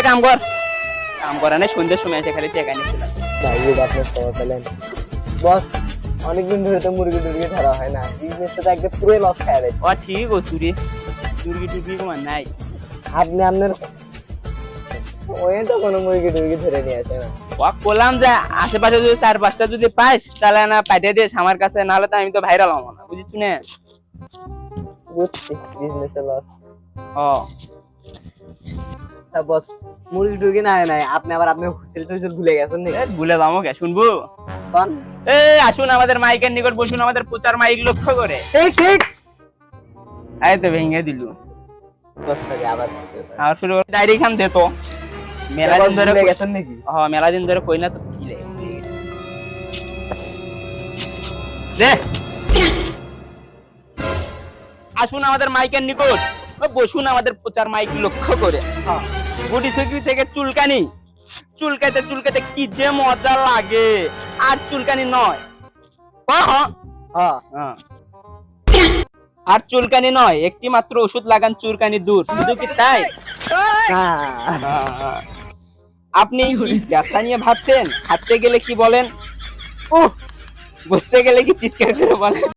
কাম কর, কাম করে না সন্ধ্যের সময় এসে খালি টেকা নিচ্ছিলাম। ভাই আপনার খবর পেলেন বস? অনেকদিন ধরে তো মুরগি টুরগি ধরা হয় না, বিজনেসটা তো একদম পুরো লস খায় রে। ও ঠিক ও চুরি চুরি টুরি তোমার নাই। আপনি আপনার ওই তো কোনো মুরগি টুরগি ধরে নিয়ে আসে না। ও বললাম যে আশেপাশে যদি 4-5টা যদি পাস তাহলে না পাঠিয়ে দিস আমার কাছে, নাহলে তো আমি তো ভাইরাল হবো না, বুঝিস না? বুঝছি বিজনেসে লস। ও তা বস মুরগি টুরগি না হয় নাই, আপনি আবার আপনার হুইসেল টুইসেল ভুলে গেছেন নাকি? ভুলে যাবো কে, শুনবো? কোন আসুন আমাদের মাইকের নিকট বসুন, আমাদের প্রচার মাইক লক্ষ্য করে। ঠিক ঠিক এই তো ভেঙে দিল। বস থেকে আবার আর শুরু ডায়েরি খান দে তো, মেলা দিন ধরে ভুলে গেছেন নাকি? মেলা দিন ধরে কই না তো কি রে দে। আসুন আমাদের মাইকের নিকট বসুন, আমাদের প্রচার মাইক লক্ষ্য করে। গুটি সুকি থেকে চুলকানি, চুলকাতে চুলকাতে কি যে মজা লাগে, আর চুলকানি নয়। হ্যাঁ আর চুলকানি নয়, একটি মাত্র ওষুধ লাগান চুলকানি দূর। শুধু কি তাই? আপনি ব্যথা নিয়ে ভাবছেন, হাঁটতে গেলে কি বলেন? বুঝতে গেলে কি চিৎকার করে বলেন?